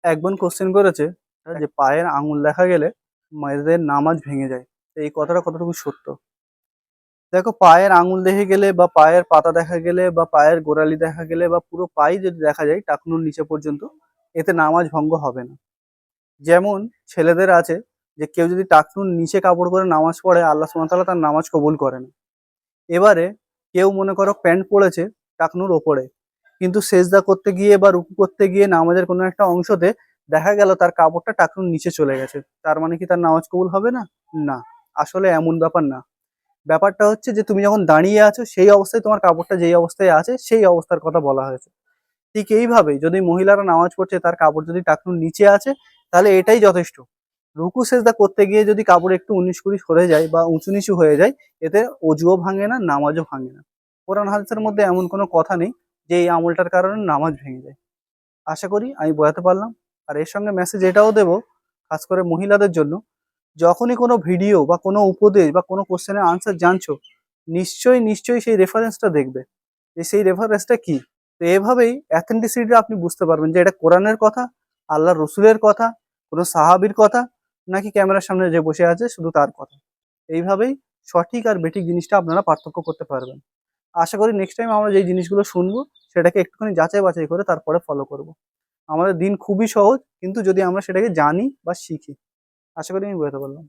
একজন কোশ্চেন করেছে যে পায়ের আঙুল দেখা গেলে মেয়েদের নামাজ ভেঙে যায়। তো এই কথাটা কতটুকু সত্য? দেখো, পায়ের আঙুল দেখে গেলে বা পায়ের পাতা দেখা গেলে বা পায়ের গোড়ালি দেখা গেলে বা পুরো পাই যদি দেখা যায় টাকনুর নিচে পর্যন্ত, এতে নামাজ ভঙ্গ হবে না। যেমন ছেলেদের আছে যে কেউ যদি টাকনুর নিচে কাপড় করে নামাজ পড়ে, আল্লাহ সুবহানাহু ওয়া তাআলা তার নামাজ কবুল করে না। এবারে কেউ মনে করো প্যান্ট পরেছে টাকনুর ওপরে, কিন্তু সেজদা করতে গিয়ে বা রুকু করতে গিয়ে নামাজের কোনো একটা অংশতে দেখা গেল তার কাপড়টা টাকনুর নিচে চলে গেছে, তার মানে কি তার নামাজ কবুল হবে না? না, আসলে এমন ব্যাপার না। ব্যাপারটা হচ্ছে যে তুমি যখন দাঁড়িয়ে আছো সেই অবস্থায় তোমার কাপড়টা যেই অবস্থায় আছে সেই অবস্থার কথা বলা হয়েছে। ঠিক এইভাবেই যদি মহিলারা নামাজ পড়ছে তার কাপড় যদি টাকনুর নিচে আছে, তাহলে এটাই যথেষ্ট। রুকু সেজদা করতে গিয়ে যদি কাপড় একটু ১৯-২০ সরে যায় বা উঁচু নিচু হয়ে যায়, এতে অজুও ভাঙে না, নামাজও ভাঙে না। কোরআন হাদিসের মধ্যে এমন কোনো কথা নেই যে এই আমলটার কারণে নামাজ ভেঙে যায়। আশা করি আমি বোঝাতে পারলাম। আর এর সঙ্গে মেসেজ এটাও দেবো, খাস করে মহিলাদের জন্য, যখনই কোনো ভিডিও বা কোনো উপদেশ বা কোনো কোশ্চেনের আনসার জানছো, নিশ্চয়ই সেই রেফারেন্সটা দেখবে যে সেই রেফারেন্সটা কি। তো এভাবেই অ্যাথেন্টিসিটি আপনি বুঝতে পারবেন যে এটা কোরআনের কথা, আল্লাহ রসুলের কথা, কোনো সাহাবীর কথা, নাকি ক্যামেরার সামনে যে বসে আছে শুধু তার কথা। এইভাবেই সঠিক আর বেঠিক জিনিসটা আপনারা পার্থক্য করতে পারবেন। আশা করি নেক্সট টাইম আমরা যেই জিনিসগুলো শুনবো সেটাকে একটুখানি যাচাই বাছাই করে তারপরে ফলো করব। আমাদের দিন খুবই সহজ, কিন্তু যদি আমরা সেটাকে জানি বা শিখি। আশা করি আমি বোঝাতে পারলাম।